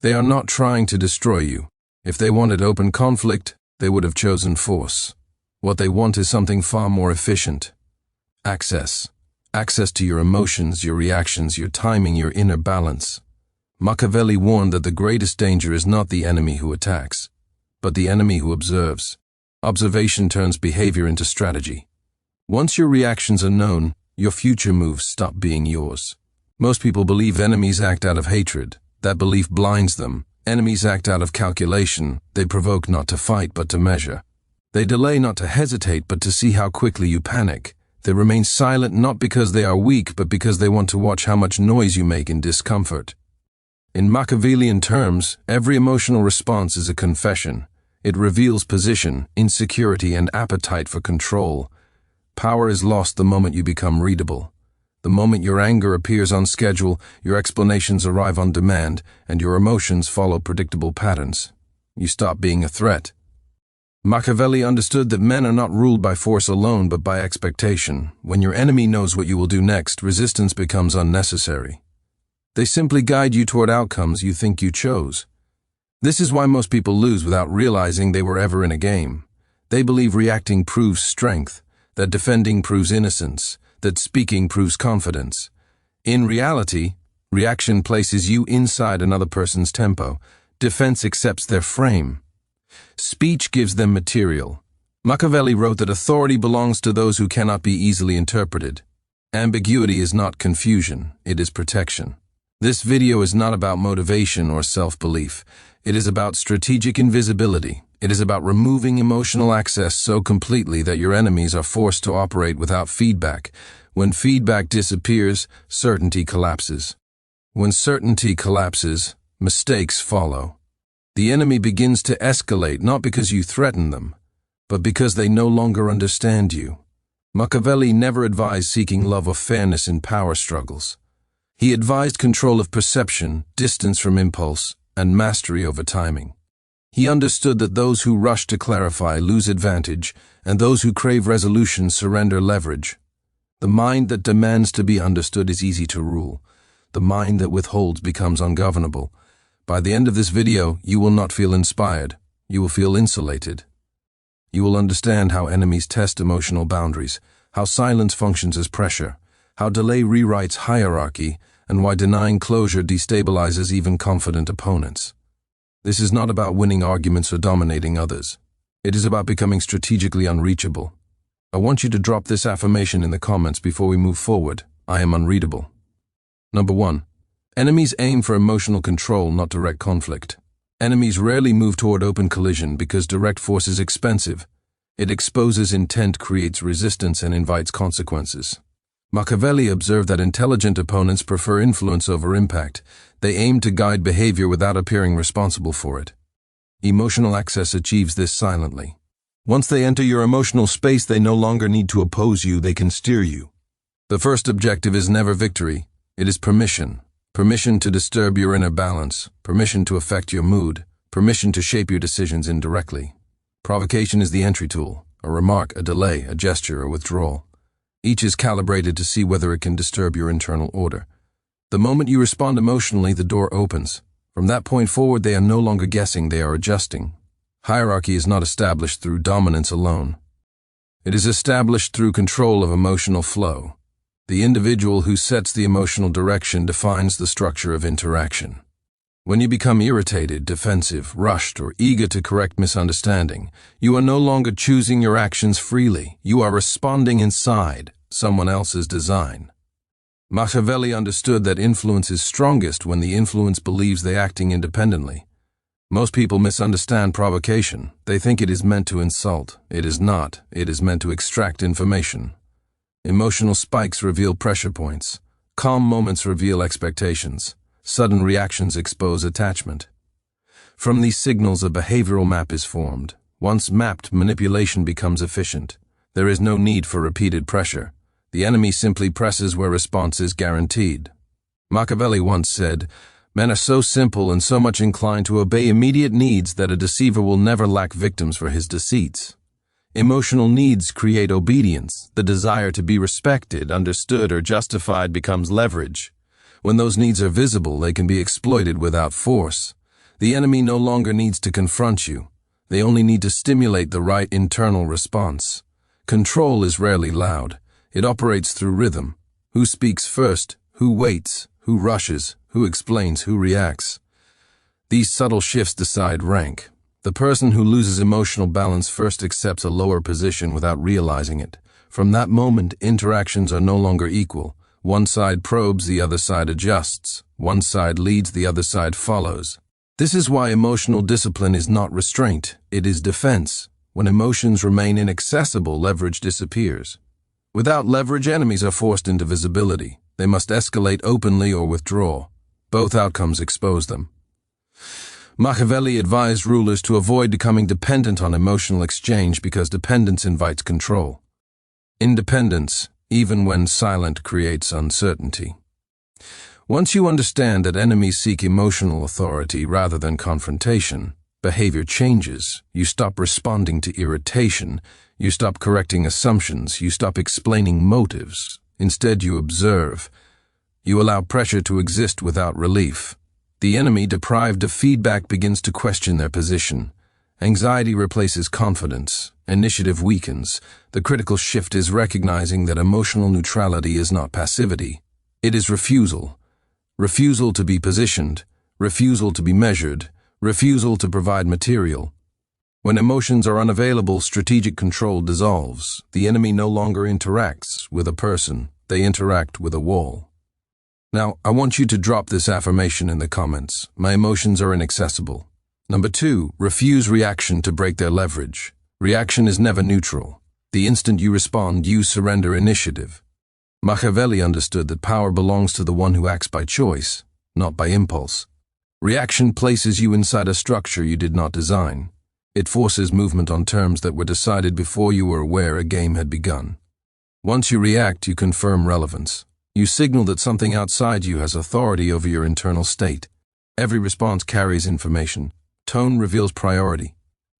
They are not trying to destroy you. If they wanted open conflict, they would have chosen force. What they want is something far more efficient. Access. Access to your emotions, your reactions, your timing, your inner balance. Machiavelli warned that the greatest danger is not the enemy who attacks, but the enemy who observes. Observation turns behavior into strategy. Once your reactions are known, your future moves stop being yours. Most people believe enemies act out of hatred. That belief blinds them. Enemies act out of calculation. They provoke not to fight but to measure. They delay not to hesitate but to see how quickly you panic. They remain silent not because they are weak but because they want to watch how much noise you make in discomfort. In Machiavellian terms, every emotional response is a confession. It reveals position, insecurity, and appetite for control. Power is lost the moment you become readable. The moment your anger appears on schedule, your explanations arrive on demand, and your emotions follow predictable patterns. You stop being a threat. Machiavelli understood that men are not ruled by force alone but by expectation. When your enemy knows what you will do next, resistance becomes unnecessary. They simply guide you toward outcomes you think you chose. This is why most people lose without realizing they were ever in a game. They believe reacting proves strength, that defending proves innocence, that speaking proves confidence. In reality, reaction places you inside another person's tempo. Defense accepts their frame. Speech gives them material. Machiavelli wrote that authority belongs to those who cannot be easily interpreted. Ambiguity is not confusion, it is protection. This video is not about motivation or self-belief. It is about strategic invisibility. It is about removing emotional access so completely that your enemies are forced to operate without feedback. When feedback disappears, certainty collapses. When certainty collapses, mistakes follow. The enemy begins to escalate not because you threaten them, but because they no longer understand you. Machiavelli never advised seeking love or fairness in power struggles. He advised control of perception, distance from impulse, and mastery over timing. He understood that those who rush to clarify lose advantage, and those who crave resolution surrender leverage. The mind that demands to be understood is easy to rule. The mind that withholds becomes ungovernable. By the end of this video, you will not feel inspired. You will feel insulated. You will understand how enemies test emotional boundaries, how silence functions as pressure, how delay rewrites hierarchy, and why denying closure destabilizes even confident opponents. This is not about winning arguments or dominating others. It is about becoming strategically unreachable. I want you to drop this affirmation in the comments before we move forward. I am unreadable. Number 1. Enemies aim for emotional control, not direct conflict. Enemies rarely move toward open collision because direct force is expensive. It exposes intent, creates resistance, and invites consequences. Machiavelli observed that intelligent opponents prefer influence over impact. They aim to guide behavior without appearing responsible for it. Emotional access achieves this silently. Once they enter your emotional space, they no longer need to oppose you, they can steer you. The first objective is never victory. It is permission. Permission to disturb your inner balance. Permission to affect your mood. Permission to shape your decisions indirectly. Provocation is the entry tool. A remark, a delay, a gesture, a withdrawal. Each is calibrated to see whether it can disturb your internal order. The moment you respond emotionally, the door opens. From that point forward, they are no longer guessing, they are adjusting. Hierarchy is not established through dominance alone. It is established through control of emotional flow. The individual who sets the emotional direction defines the structure of interaction. When you become irritated, defensive, rushed, or eager to correct misunderstanding, you are no longer choosing your actions freely. You are responding inside someone else's design. Machiavelli understood that influence is strongest when the influence believes they are acting independently. Most people misunderstand provocation. They think it is meant to insult. It is not. It is meant to extract information. Emotional spikes reveal pressure points. Calm moments reveal expectations. Sudden reactions expose attachment. From these signals, a behavioral map is formed. Once mapped, manipulation becomes efficient. There is no need for repeated pressure. The enemy simply presses where response is guaranteed. Machiavelli once said, "Men are so simple and so much inclined to obey immediate needs that a deceiver will never lack victims for his deceits." Emotional needs create obedience. The desire to be respected, understood, or justified becomes leverage. When those needs are visible, they can be exploited without force. The enemy no longer needs to confront you. They only need to stimulate the right internal response. Control is rarely loud. It operates through rhythm. Who speaks first? Who waits? Who rushes? Who explains? Who reacts? These subtle shifts decide rank. The person who loses emotional balance first accepts a lower position without realizing it. From that moment, interactions are no longer equal. One side probes, the other side adjusts. One side leads, the other side follows. This is why emotional discipline is not restraint, it is defense. When emotions remain inaccessible, leverage disappears. Without leverage, enemies are forced into visibility. They must escalate openly or withdraw. Both outcomes expose them. Machiavelli advised rulers to avoid becoming dependent on emotional exchange because dependence invites control. Independence, even when silent, creates uncertainty. Once you understand that enemies seek emotional authority rather than confrontation, behavior changes. You stop responding to irritation. You stop correcting assumptions. You stop explaining motives. Instead, you observe. You allow pressure to exist without relief. The enemy, deprived of feedback, begins to question their position. Anxiety replaces confidence. Initiative weakens. The critical shift is recognizing that emotional neutrality is not passivity. It is refusal. Refusal to be positioned. Refusal to be measured. Refusal to provide material. When emotions are unavailable, strategic control dissolves. The enemy no longer interacts with a person. They interact with a wall. Now, I want you to drop this affirmation in the comments. My emotions are inaccessible. Number 2, refuse reaction to break their leverage. Reaction is never neutral. The instant you respond, you surrender initiative. Machiavelli understood that power belongs to the one who acts by choice, not by impulse. Reaction places you inside a structure you did not design. It forces movement on terms that were decided before you were aware a game had begun. Once you react, you confirm relevance. You signal that something outside you has authority over your internal state. Every response carries information. Tone reveals priority.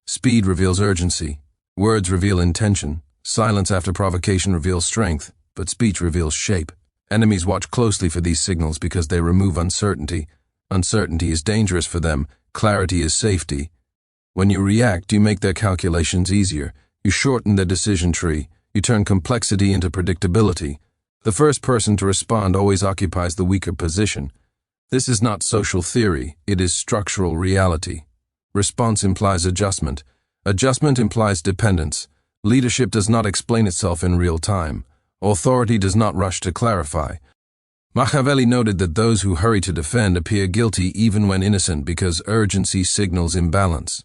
Speed reveals urgency. Words reveal intention. Silence after provocation reveals strength, but speech reveals shape. Enemies watch closely for these signals because they remove uncertainty. Uncertainty is dangerous for them. Clarity is safety. When you react, you make their calculations easier. You shorten their decision tree. You turn complexity into predictability. The first person to respond always occupies the weaker position. This is not social theory. It is structural reality. Response implies adjustment. Adjustment implies dependence. Leadership does not explain itself in real time. Authority does not rush to clarify. Machiavelli noted that those who hurry to defend appear guilty even when innocent because urgency signals imbalance.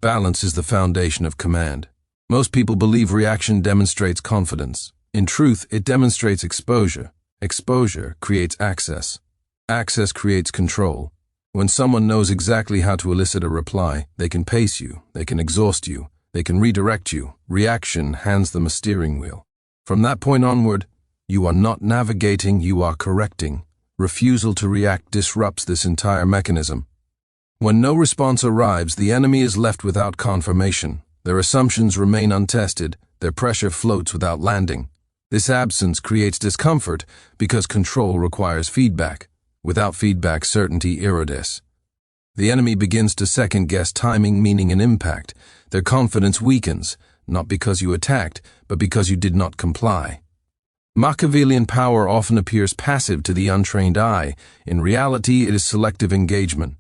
Balance is the foundation of command. Most people believe reaction demonstrates confidence. In truth, it demonstrates exposure. Exposure creates access. Access creates control. When someone knows exactly how to elicit a reply, they can pace you, they can exhaust you, they can redirect you. Reaction hands them a steering wheel. From that point onward, you are not navigating, you are correcting. Refusal to react disrupts this entire mechanism. When no response arrives, the enemy is left without confirmation. Their assumptions remain untested, their pressure floats without landing. This absence creates discomfort because control requires feedback. Without feedback, certainty erodes. The enemy begins to second-guess timing, meaning, and impact. Their confidence weakens, not because you attacked, but because you did not comply. Machiavellian power often appears passive to the untrained eye. In reality, it is selective engagement.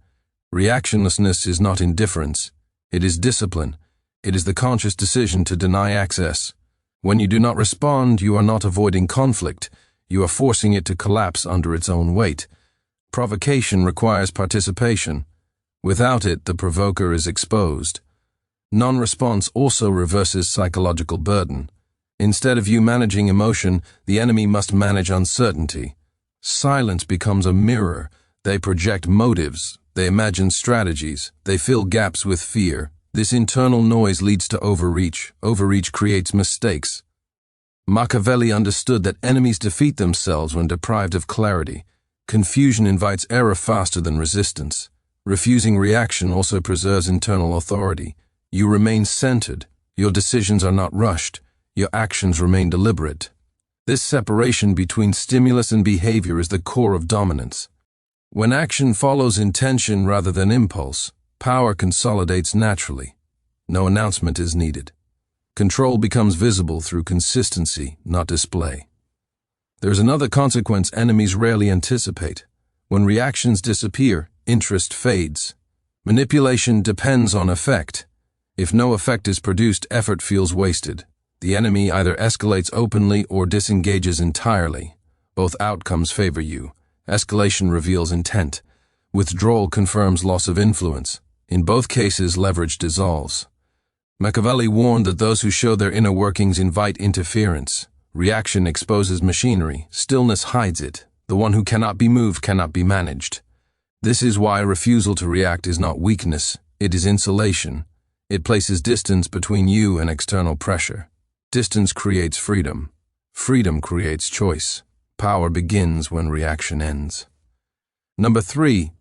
Reactionlessness is not indifference. It is discipline. It is the conscious decision to deny access. When you do not respond, you are not avoiding conflict. You are forcing it to collapse under its own weight. Provocation requires participation. Without it, the provoker is exposed. Non-response also reverses psychological burden. Instead of you managing emotion, the enemy must manage uncertainty. Silence becomes a mirror. They project motives. They imagine strategies. They fill gaps with fear. This internal noise leads to overreach. Overreach creates mistakes. Machiavelli understood that enemies defeat themselves when deprived of clarity. Confusion invites error faster than resistance. Refusing reaction also preserves internal authority. You remain centered. Your decisions are not rushed. Your actions remain deliberate. This separation between stimulus and behavior is the core of dominance. When action follows intention rather than impulse, power consolidates naturally. No announcement is needed. Control becomes visible through consistency, not display. There's another consequence enemies rarely anticipate. When reactions disappear, interest fades. Manipulation depends on effect. If no effect is produced, effort feels wasted. The enemy either escalates openly or disengages entirely. Both outcomes favor you. Escalation reveals intent. Withdrawal confirms loss of influence. In both cases, leverage dissolves. Machiavelli warned that those who show their inner workings invite interference. Reaction exposes machinery, stillness hides it. The one who cannot be moved cannot be managed. This is why refusal to react is not weakness, it is insulation. It places distance between you and external pressure. Distance creates freedom. Freedom creates choice. Power begins when reaction ends. Number 3.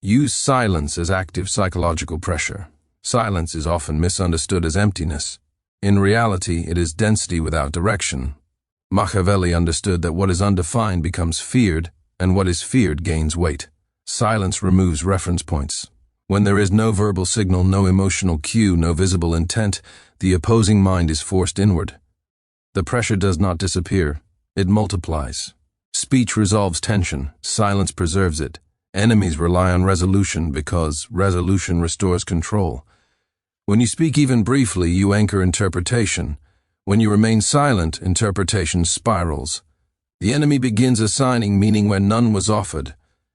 Use silence as active psychological pressure. Silence is often misunderstood as emptiness. In reality, it is density without direction. Machiavelli understood that what is undefined becomes feared, and what is feared gains weight. Silence removes reference points. When there is no verbal signal, no emotional cue, no visible intent, the opposing mind is forced inward. The pressure does not disappear, it multiplies. Speech resolves tension, silence preserves it. Enemies rely on resolution because resolution restores control. When you speak even briefly, you anchor interpretation. When you remain silent, interpretation spirals. The enemy begins assigning meaning where none was offered.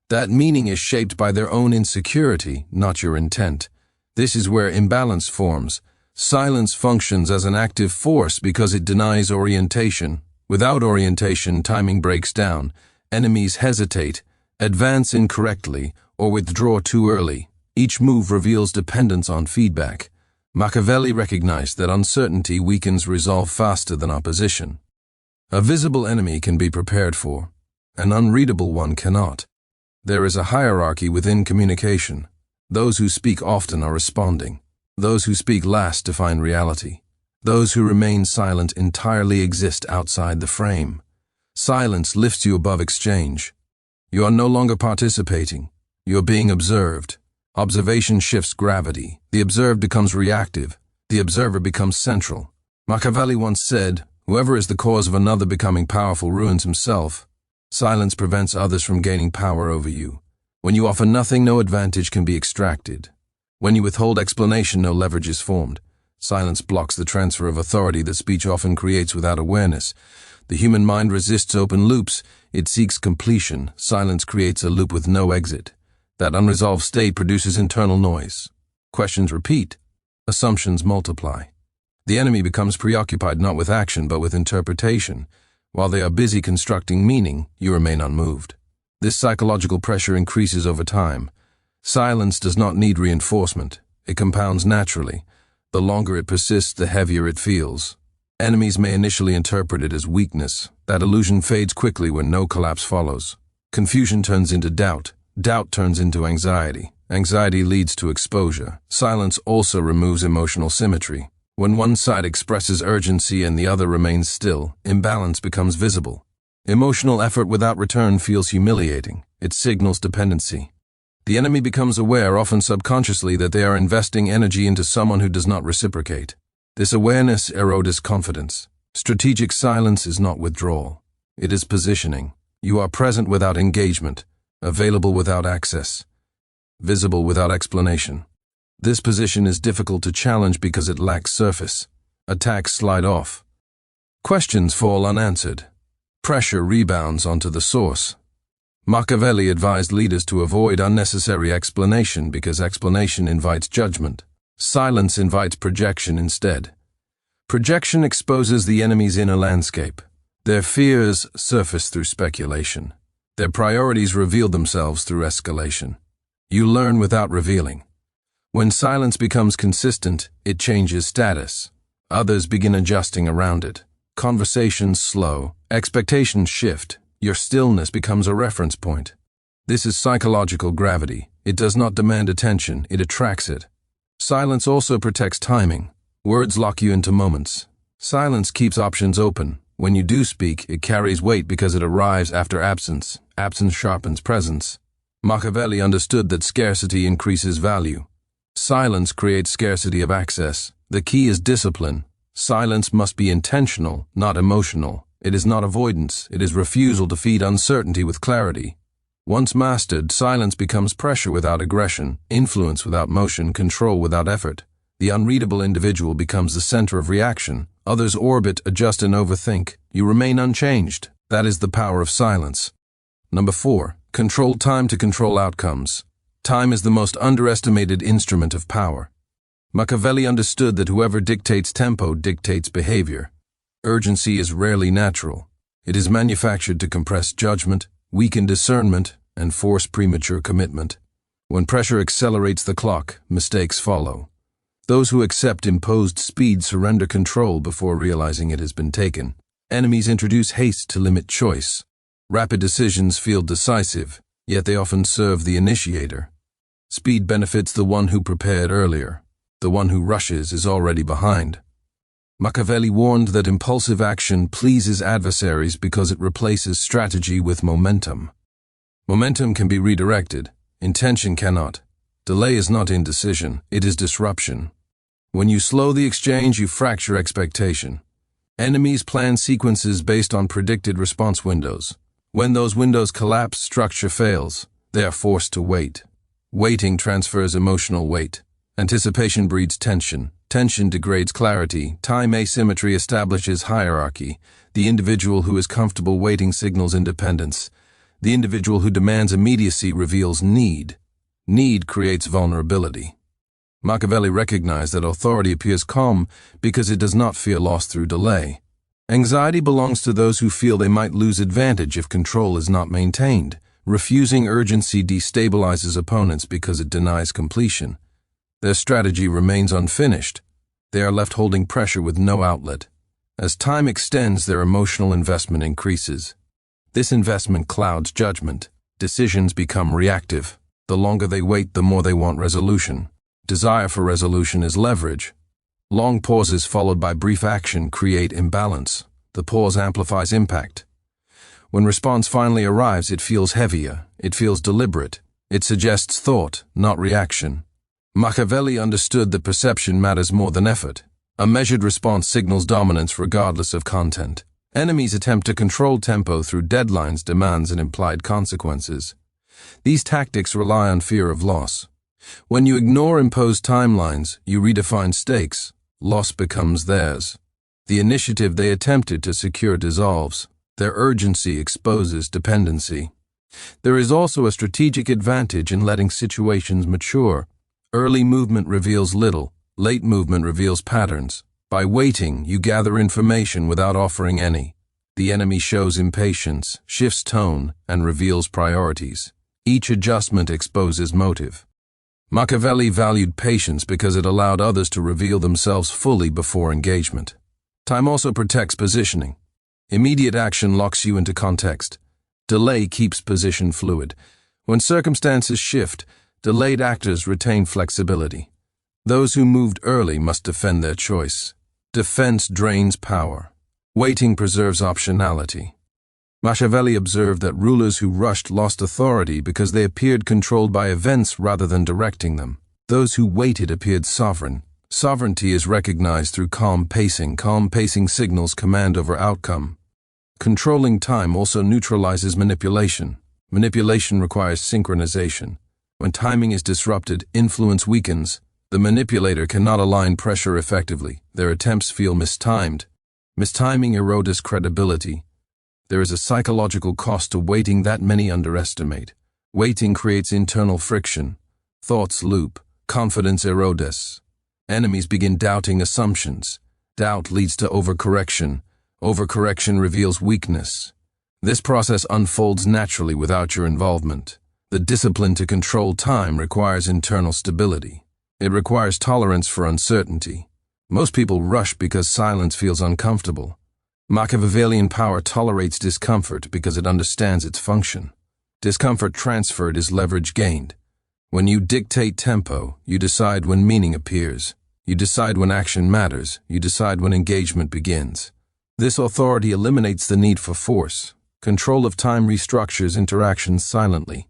That meaning is shaped by their own insecurity, not your intent. This is where imbalance forms. Silence functions as an active force because it denies orientation. Without orientation, timing breaks down. Enemies hesitate, advance incorrectly, or withdraw too early. Each move reveals dependence on feedback. Machiavelli recognized that uncertainty weakens resolve faster than opposition. A visible enemy can be prepared for. An unreadable one cannot. There is a hierarchy within communication. Those who speak often are responding. Those who speak last define reality. Those who remain silent entirely exist outside the frame. Silence lifts you above exchange. You are no longer participating. You are being observed. Observation shifts gravity. The observed becomes reactive. The observer becomes central. Machiavelli once said, "Whoever is the cause of another becoming powerful ruins himself." Silence prevents others from gaining power over you. When you offer nothing, no advantage can be extracted. When you withhold explanation, no leverage is formed. Silence blocks the transfer of authority that speech often creates without awareness. The human mind resists open loops. It seeks completion. Silence creates a loop with no exit. That unresolved state produces internal noise. Questions repeat. Assumptions multiply. The enemy becomes preoccupied not with action but with interpretation. While they are busy constructing meaning, you remain unmoved. This psychological pressure increases over time. Silence does not need reinforcement. It compounds naturally. The longer it persists, the heavier it feels. Enemies may initially interpret it as weakness. That illusion fades quickly when no collapse follows. Confusion turns into doubt. Doubt turns into anxiety. Anxiety leads to exposure. Silence also removes emotional symmetry. When one side expresses urgency and the other remains still, imbalance becomes visible. Emotional effort without return feels humiliating. It signals dependency. The enemy becomes aware, often subconsciously, that they are investing energy into someone who does not reciprocate. This awareness erodes confidence. Strategic silence is not withdrawal. It is positioning. You are present without engagement, available without access, visible without explanation. This position is difficult to challenge because it lacks surface. Attacks slide off. Questions fall unanswered. Pressure rebounds onto the source. Machiavelli advised leaders to avoid unnecessary explanation because explanation invites judgment. Silence invites projection instead. Projection exposes the enemy's inner landscape. Their fears surface through speculation. Their priorities reveal themselves through escalation. You learn without revealing. When silence becomes consistent, it changes status. Others begin adjusting around it. Conversations slow. Expectations shift. Your stillness becomes a reference point. This is psychological gravity. It does not demand attention, it attracts it. Silence also protects timing. Words lock you into moments. Silence keeps options open. When you do speak, it carries weight because it arrives after absence. Absence sharpens presence. Machiavelli understood that scarcity increases value. Silence creates scarcity of access. The key is discipline. Silence must be intentional, not emotional. It is not avoidance. It is refusal to feed uncertainty with clarity. Once mastered, silence becomes pressure without aggression, influence without motion, control without effort. The unreadable individual becomes the center of reaction. Others orbit, adjust, and overthink. You remain unchanged. That is the power of silence. Number 4. Control time to control outcomes. Time is the most underestimated instrument of power. Machiavelli understood that whoever dictates tempo dictates behavior. Urgency is rarely natural. It is manufactured to compress judgment, weaken discernment, and force premature commitment. When pressure accelerates the clock, mistakes follow. Those who accept imposed speed surrender control before realizing it has been taken. Enemies introduce haste to limit choice. Rapid decisions feel decisive, yet they often serve the initiator. Speed benefits the one who prepared earlier. The one who rushes is already behind. Machiavelli warned that impulsive action pleases adversaries because it replaces strategy with momentum. Momentum can be redirected. Intention cannot. Delay is not indecision, it is disruption. When you slow the exchange, you fracture expectation. Enemies plan sequences based on predicted response windows. When those windows collapse, structure fails. They are forced to wait. Waiting transfers emotional weight. Anticipation breeds tension. Tension degrades clarity. Time asymmetry establishes hierarchy. The individual who is comfortable waiting signals independence. The individual who demands immediacy reveals need. Need creates vulnerability. Machiavelli recognized that authority appears calm because it does not fear loss through delay. Anxiety belongs to those who feel they might lose advantage if control is not maintained. Refusing urgency destabilizes opponents because it denies completion. Their strategy remains unfinished. They are left holding pressure with no outlet. As time extends, their emotional investment increases. This investment clouds judgment. Decisions become reactive. The longer they wait, the more they want resolution. Desire for resolution is leverage. Long pauses followed by brief action create imbalance. The pause amplifies impact. When response finally arrives, it feels heavier. It feels deliberate. It suggests thought, not reaction. Machiavelli understood that perception matters more than effort. A measured response signals dominance regardless of content. Enemies attempt to control tempo through deadlines, demands, and implied consequences. These tactics rely on fear of loss. When you ignore imposed timelines, you redefine stakes. Loss becomes theirs. The initiative they attempted to secure dissolves. Their urgency exposes dependency. There is also a strategic advantage in letting situations mature. Early movement reveals little. Late movement reveals patterns. By waiting, you gather information without offering any. The enemy shows impatience, shifts tone, and reveals priorities. Each adjustment exposes motive. Machiavelli valued patience because it allowed others to reveal themselves fully before engagement. Time also protects positioning. Immediate action locks you into context. Delay keeps position fluid. When circumstances shift, delayed actors retain flexibility. Those who moved early must defend their choice. Defense drains power. Waiting preserves optionality. Machiavelli observed that rulers who rushed lost authority because they appeared controlled by events rather than directing them. Those who waited appeared sovereign. Sovereignty is recognized through calm pacing. Calm pacing signals command over outcome. Controlling time also neutralizes manipulation. Manipulation requires synchronization. When timing is disrupted, influence weakens. The manipulator cannot align pressure effectively. Their attempts feel mistimed. Mistiming erodes credibility. There is a psychological cost to waiting that many underestimate. Waiting creates internal friction. Thoughts loop. Confidence erodes. Enemies begin doubting assumptions. Doubt leads to overcorrection. Overcorrection reveals weakness. This process unfolds naturally without your involvement. The discipline to control time requires internal stability. It requires tolerance for uncertainty. Most people rush because silence feels uncomfortable. Machiavellian power tolerates discomfort because it understands its function. Discomfort transferred is leverage gained. When you dictate tempo, you decide when meaning appears. You decide when action matters. You decide when engagement begins. This authority eliminates the need for force. Control of time restructures interactions silently.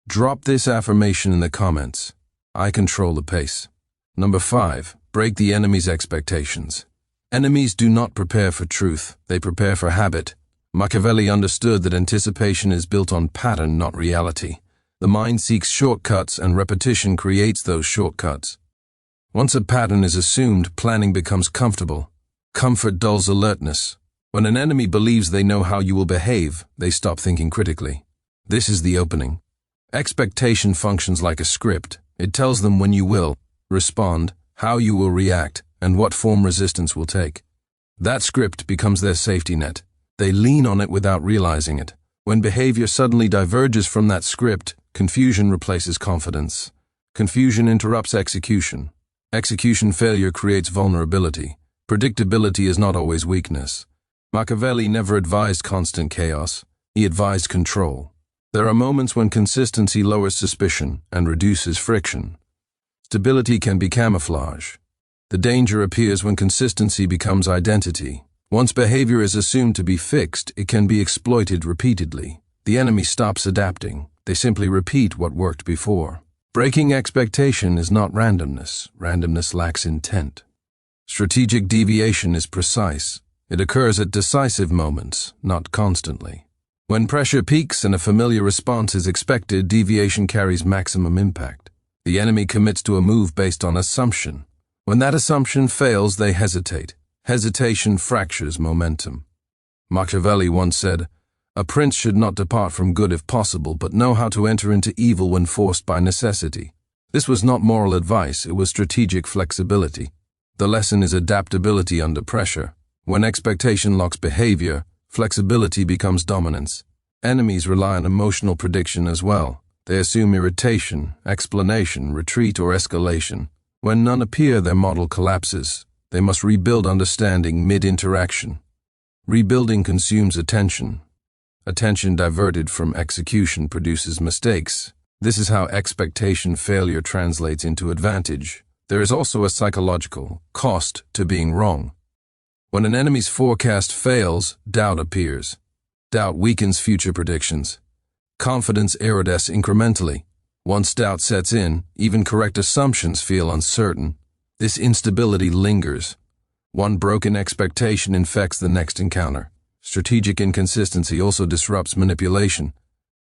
Drop this affirmation in the comments. I control the pace. Number 5. Break the enemy's expectations. Enemies do not prepare for truth, they prepare for habit. Machiavelli understood that anticipation is built on pattern, not reality. The mind seeks shortcuts, and repetition creates those shortcuts. Once a pattern is assumed, planning becomes comfortable. Comfort dulls alertness. When an enemy believes they know how you will behave, they stop thinking critically. This is the opening. Expectation functions like a script. It tells them when you will respond, how you will react, and what form resistance will take. That script becomes their safety net. They lean on it without realizing it. When behavior suddenly diverges from that script, confusion replaces confidence. Confusion interrupts execution. Execution failure creates vulnerability. Predictability is not always weakness. Machiavelli never advised constant chaos. He advised control. There are moments when consistency lowers suspicion and reduces friction. Stability can be camouflage. The danger appears when consistency becomes identity. Once behavior is assumed to be fixed, it can be exploited repeatedly. The enemy stops adapting. They simply repeat what worked before. Breaking expectation is not randomness. Randomness lacks intent. Strategic deviation is precise. It occurs at decisive moments, not constantly. When pressure peaks and a familiar response is expected, deviation carries maximum impact. The enemy commits to a move based on assumption. When that assumption fails, they hesitate. Hesitation fractures momentum. Machiavelli once said, "A prince should not depart from good if possible, but know how to enter into evil when forced by necessity." This was not moral advice, it was strategic flexibility. The lesson is adaptability under pressure. When expectation locks behavior, flexibility becomes dominance. Enemies rely on emotional prediction as well. They assume irritation, explanation, retreat, or escalation. When none appear, their model collapses. They must rebuild understanding mid-interaction. Rebuilding consumes attention. Attention diverted from execution produces mistakes. This is how expectation failure translates into advantage. There is also a psychological cost to being wrong. When an enemy's forecast fails, doubt appears. Doubt weakens future predictions. Confidence erodes incrementally. Once doubt sets in, even correct assumptions feel uncertain. This instability lingers. One broken expectation infects the next encounter. Strategic inconsistency also disrupts manipulation.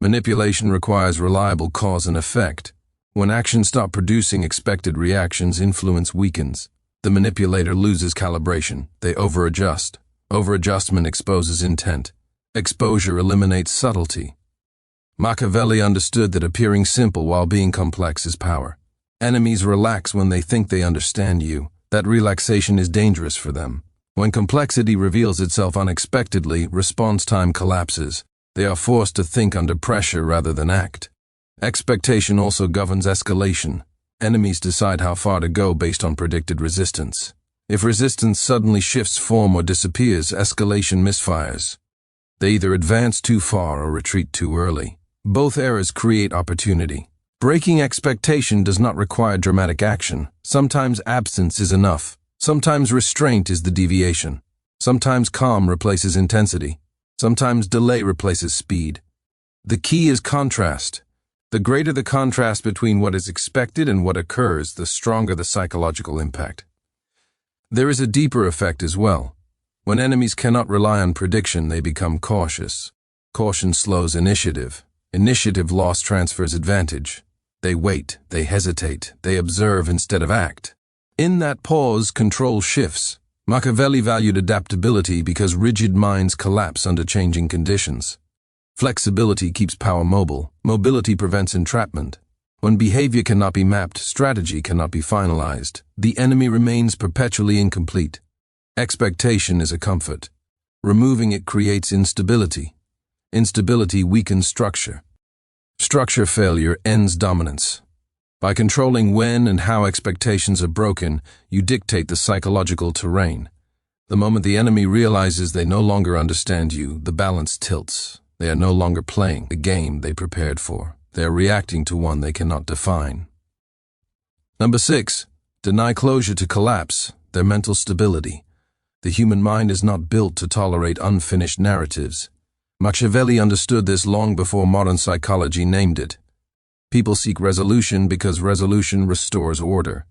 Manipulation requires reliable cause and effect. When actions stop producing expected reactions, influence weakens. The manipulator loses calibration. They overadjust. Overadjustment exposes intent. Exposure eliminates subtlety. Machiavelli understood that appearing simple while being complex is power. Enemies relax when they think they understand you. That relaxation is dangerous for them. When complexity reveals itself unexpectedly, response time collapses. They are forced to think under pressure rather than act. Expectation also governs escalation. Enemies decide how far to go based on predicted resistance. If resistance suddenly shifts form or disappears, escalation misfires. They either advance too far or retreat too early. Both errors create opportunity. Breaking expectation does not require dramatic action. Sometimes absence is enough. Sometimes restraint is the deviation. Sometimes calm replaces intensity. Sometimes delay replaces speed. The key is contrast. The greater the contrast between what is expected and what occurs, the stronger the psychological impact. There is a deeper effect as well. When enemies cannot rely on prediction, they become cautious. Caution slows initiative. Initiative loss transfers advantage. They wait, they hesitate, they observe instead of act. In that pause, control shifts. Machiavelli valued adaptability because rigid minds collapse under changing conditions. Flexibility keeps power mobile. Mobility prevents entrapment. When behavior cannot be mapped, strategy cannot be finalized. The enemy remains perpetually incomplete. Expectation is a comfort. Removing it creates instability. Instability weakens structure. Structure failure ends dominance. By controlling when and how expectations are broken, you dictate the psychological terrain. The moment the enemy realizes they no longer understand you, the balance tilts. They are no longer playing the game they prepared for. They are reacting to one they cannot define. Number 6. Deny closure to collapse, their mental stability. The human mind is not built to tolerate unfinished narratives. Machiavelli understood this long before modern psychology named it. People seek resolution because resolution restores order.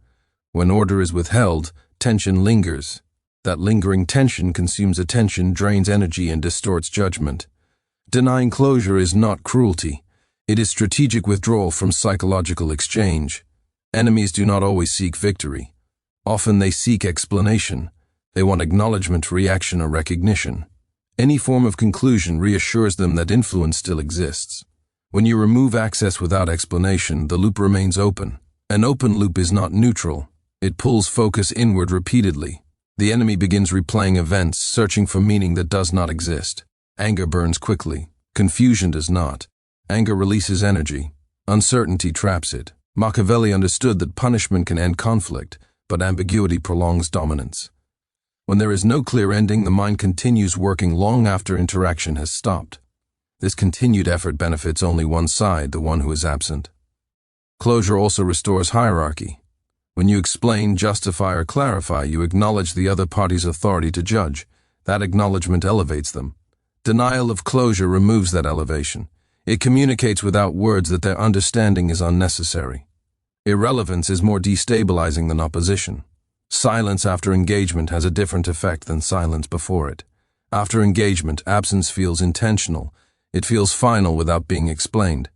When order is withheld, tension lingers. That lingering tension consumes attention, drains energy, and distorts judgment. Denying closure is not cruelty. It is strategic withdrawal from psychological exchange. Enemies do not always seek victory. Often they seek explanation. They want acknowledgement, reaction, or recognition. Any form of conclusion reassures them that influence still exists. When you remove access without explanation, the loop remains open. An open loop is not neutral. It pulls focus inward repeatedly. The enemy begins replaying events, searching for meaning that does not exist. Anger burns quickly. Confusion does not. Anger releases energy. Uncertainty traps it. Machiavelli understood that punishment can end conflict, but ambiguity prolongs dominance. When there is no clear ending, the mind continues working long after interaction has stopped. This continued effort benefits only one side, the one who is absent. Closure also restores hierarchy. When you explain, justify, or clarify, you acknowledge the other party's authority to judge. That acknowledgement elevates them. Denial of closure removes that elevation. It communicates without words that their understanding is unnecessary. Irrelevance is more destabilizing than opposition. Silence after engagement has a different effect than silence before it. After engagement, absence feels intentional. It feels final without being explained.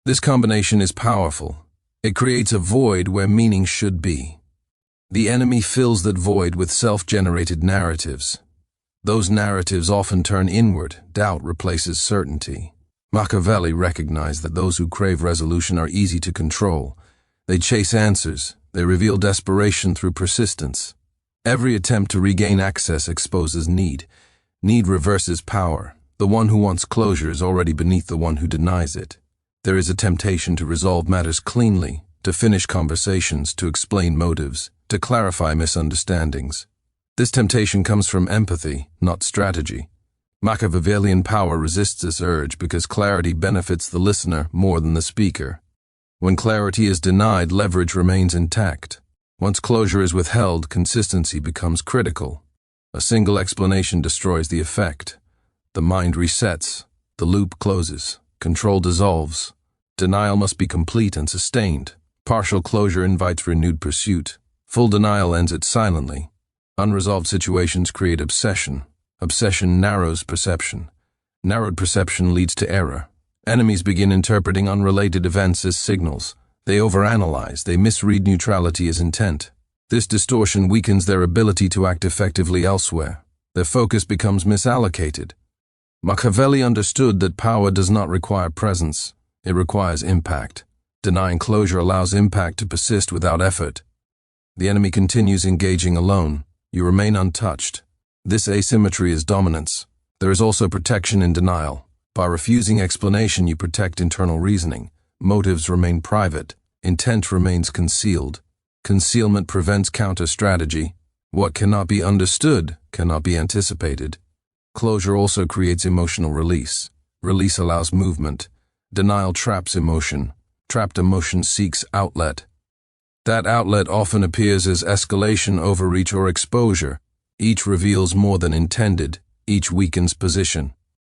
This combination is powerful. It creates a void where meaning should be. The enemy fills that void with self-generated narratives. Those narratives often turn inward. Doubt replaces certainty. Machiavelli recognized that those who crave resolution are easy to control. They chase answers. They reveal desperation through persistence. Every attempt to regain access exposes need. Need reverses power. The one who wants closure is already beneath the one who denies it. There is a temptation to resolve matters cleanly, to finish conversations, to explain motives, to clarify misunderstandings. This temptation comes from empathy, not strategy. Machiavellian power resists this urge because clarity benefits the listener more than the speaker. When clarity is denied, leverage remains intact. Once closure is withheld, consistency becomes critical. A single explanation destroys the effect. The mind resets. The loop closes. Control dissolves. Denial must be complete and sustained. Partial closure invites renewed pursuit. Full denial ends it silently. Unresolved situations create obsession. Obsession narrows perception. Narrowed perception leads to error. Enemies begin interpreting unrelated events as signals. They overanalyze. They misread neutrality as intent. This distortion weakens their ability to act effectively elsewhere. Their focus becomes misallocated. Machiavelli understood that power does not require presence. It requires impact. Denying closure allows impact to persist without effort. The enemy continues engaging alone. You remain untouched. This asymmetry is dominance. There is also protection in denial. By refusing explanation, you protect internal reasoning. Motives remain private. Intent remains concealed. Concealment prevents counter-strategy. What cannot be understood cannot be anticipated. Closure also creates emotional release. Release allows movement. Denial traps emotion. Trapped emotion seeks outlet. That outlet often appears as escalation, overreach, or exposure. Each reveals more than intended. Each weakens position.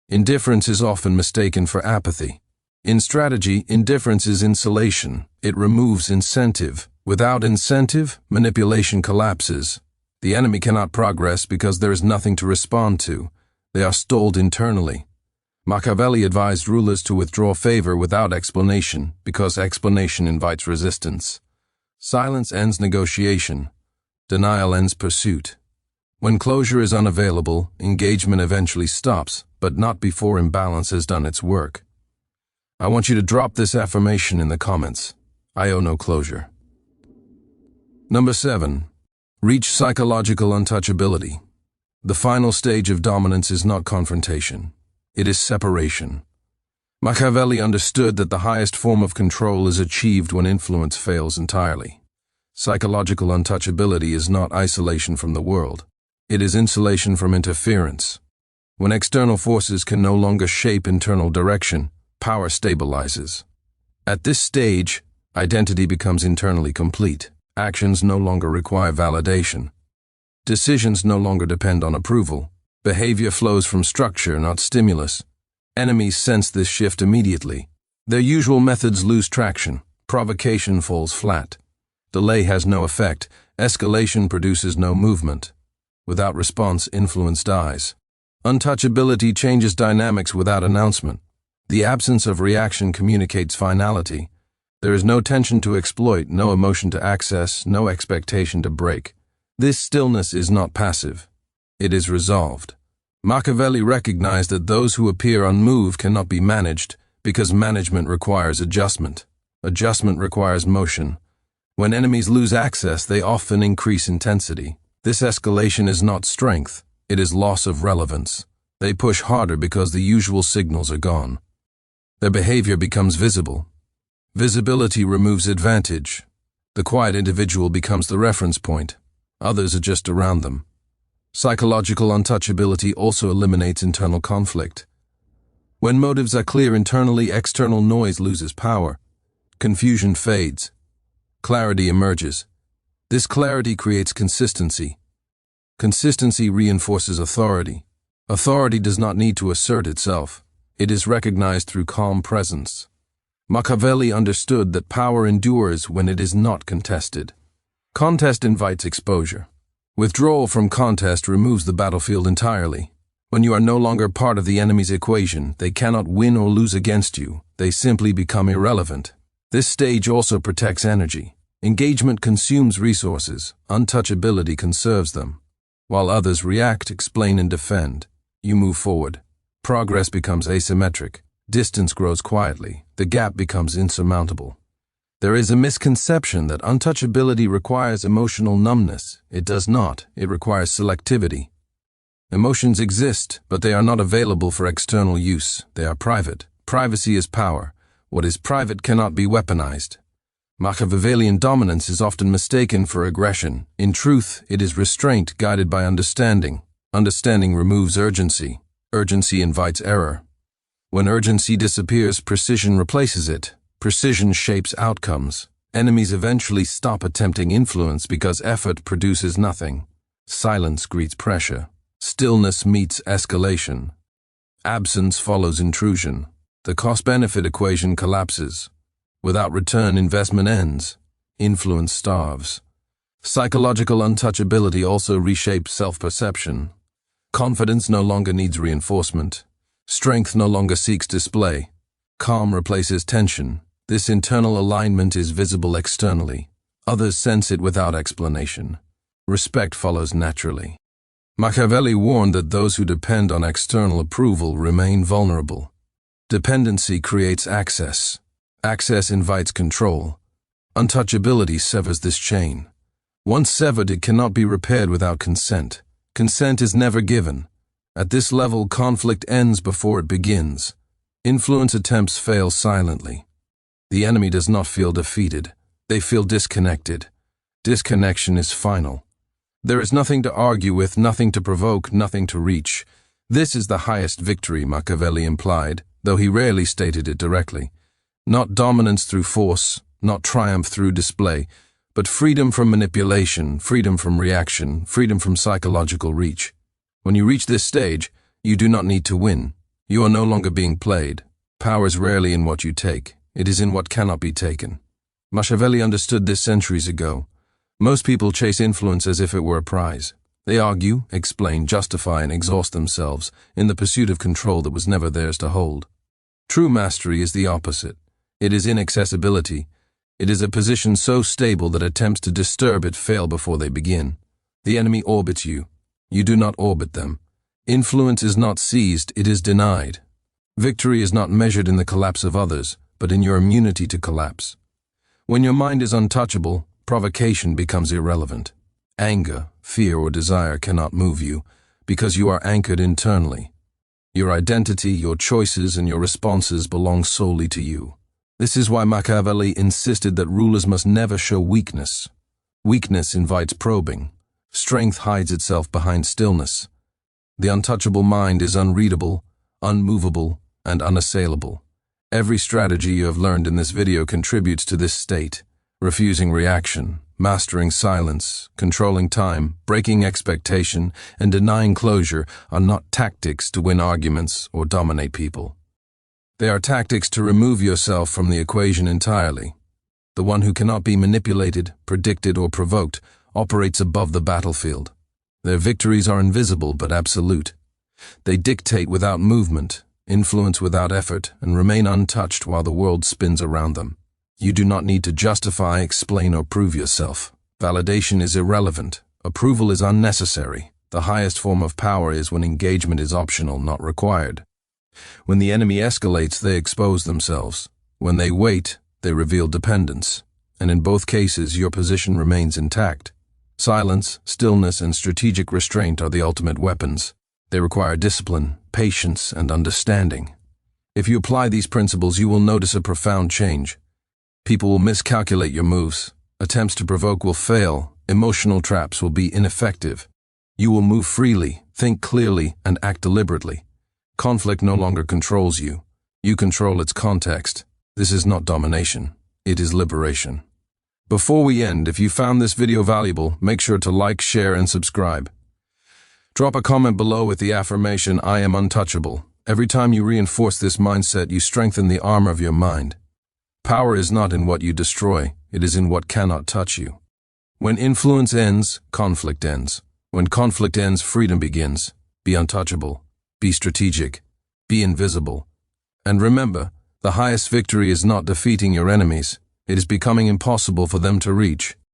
Indifference is often mistaken for apathy. In strategy, indifference is insulation. It removes incentive. Without incentive, manipulation collapses. The enemy cannot progress because there is nothing to respond to. They are stalled internally. Machiavelli advised rulers to withdraw favor without explanation because explanation invites resistance. Silence ends negotiation. Denial ends pursuit. When closure is unavailable, engagement eventually stops, but not before imbalance has done its work. I want you to drop this affirmation in the comments. I owe no closure. Number 7. Reach psychological untouchability. The final stage of dominance is not confrontation. It is separation. Machiavelli understood that the highest form of control is achieved when influence fails entirely. Psychological untouchability is not isolation from the world. It is insulation from interference. When external forces can no longer shape internal direction, power stabilizes. At this stage, identity becomes internally complete. Actions no longer require validation. Decisions no longer depend on approval. Behavior flows from structure, not stimulus. Enemies sense this shift immediately. Their usual methods lose traction. Provocation falls flat. Delay has no effect. Escalation produces no movement. Without response, influence dies. Untouchability changes dynamics without announcement. The absence of reaction communicates finality. There is no tension to exploit, no emotion to access, no expectation to break. This stillness is not passive. It is resolved. Machiavelli recognized that those who appear unmoved cannot be managed because management requires adjustment. Adjustment requires motion. When enemies lose access, they often increase intensity. This escalation is not strength, it is loss of relevance. They push harder because the usual signals are gone. Their behavior becomes visible. Visibility removes advantage. The quiet individual becomes the reference point. Others are just around them. Psychological untouchability also eliminates internal conflict. When motives are clear internally, external noise loses power. Confusion fades. Clarity emerges. This clarity creates consistency. Consistency reinforces authority. Authority does not need to assert itself. It is recognized through calm presence. Machiavelli understood that power endures when it is not contested. Contest invites exposure. Withdrawal from contest removes the battlefield entirely. When you are no longer part of the enemy's equation, they cannot win or lose against you. They simply become irrelevant. This stage also protects energy. Engagement consumes resources. Untouchability conserves them. While others react, explain, and defend, you move forward. Progress becomes asymmetric. Distance grows quietly. The gap becomes insurmountable. There is a misconception that untouchability requires emotional numbness. It does not. It requires selectivity. Emotions exist, but they are not available for external use. They are private. Privacy is power. What is private cannot be weaponized. Machiavellian dominance is often mistaken for aggression. In truth, it is restraint guided by understanding. Understanding removes urgency. Urgency invites error. When urgency disappears, precision replaces it. Precision shapes outcomes. Enemies eventually stop attempting influence because effort produces nothing. Silence greets pressure. Stillness meets escalation. Absence follows intrusion. The cost-benefit equation collapses. Without return, investment ends. Influence starves. Psychological untouchability also reshapes self-perception. Confidence no longer needs reinforcement. Strength no longer seeks display. Calm replaces tension. This internal alignment is visible externally. Others sense it without explanation. Respect follows naturally. Machiavelli warned that those who depend on external approval remain vulnerable. Dependency creates access. Access invites control. Untouchability severs this chain. Once severed, it cannot be repaired without consent. Consent is never given. At this level, conflict ends before it begins. Influence attempts fail silently. The enemy does not feel defeated. They feel disconnected. Disconnection is final. There is nothing to argue with, nothing to provoke, nothing to reach. This is the highest victory, Machiavelli implied, though he rarely stated it directly. Not dominance through force, not triumph through display, but freedom from manipulation, freedom from reaction, freedom from psychological reach. When you reach this stage, you do not need to win. You are no longer being played. Power is rarely in what you take. It is in what cannot be taken. Machiavelli understood this centuries ago. Most people chase influence as if it were a prize. They argue, explain, justify, and exhaust themselves in the pursuit of control that was never theirs to hold. True mastery is the opposite. It is inaccessibility. It is a position so stable that attempts to disturb it fail before they begin. The enemy orbits you. You do not orbit them. Influence is not seized, it is denied. Victory is not measured in the collapse of others, but in your immunity to collapse. When your mind is untouchable, provocation becomes irrelevant. Anger, fear, or desire cannot move you, because you are anchored internally. Your identity, your choices, and your responses belong solely to you. This is why Machiavelli insisted that rulers must never show weakness. Weakness invites probing. Strength hides itself behind stillness. The untouchable mind is unreadable, unmovable, and unassailable. Every strategy you have learned in this video contributes to this state. Refusing reaction, mastering silence, controlling time, breaking expectation, and denying closure are not tactics to win arguments or dominate people. They are tactics to remove yourself from the equation entirely. The one who cannot be manipulated, predicted, or provoked operates above the battlefield. Their victories are invisible but absolute. They dictate without movement, influence without effort, and remain untouched while the world spins around them. You do not need to justify, explain, or prove yourself. Validation is irrelevant. Approval is unnecessary. The highest form of power is when engagement is optional, not required. When the enemy escalates, they expose themselves. When they wait, they reveal dependence. And in both cases, your position remains intact. Silence, stillness, and strategic restraint are the ultimate weapons. They require discipline, patience, and understanding. If you apply these principles, you will notice a profound change. People will miscalculate your moves. Attempts to provoke will fail. Emotional traps will be ineffective. You will move freely, think clearly, and act deliberately. Conflict no longer controls you. You control its context. This is not domination. It is liberation. Before we end, if you found this video valuable, make sure to like, share, and subscribe. Drop a comment below with the affirmation, "I am untouchable." Every time you reinforce this mindset, you strengthen the armor of your mind. Power is not in what you destroy, it is in what cannot touch you. When influence ends, conflict ends. When conflict ends, freedom begins. Be untouchable. Be strategic. Be invisible. And remember, the highest victory is not defeating your enemies, it is becoming impossible for them to reach.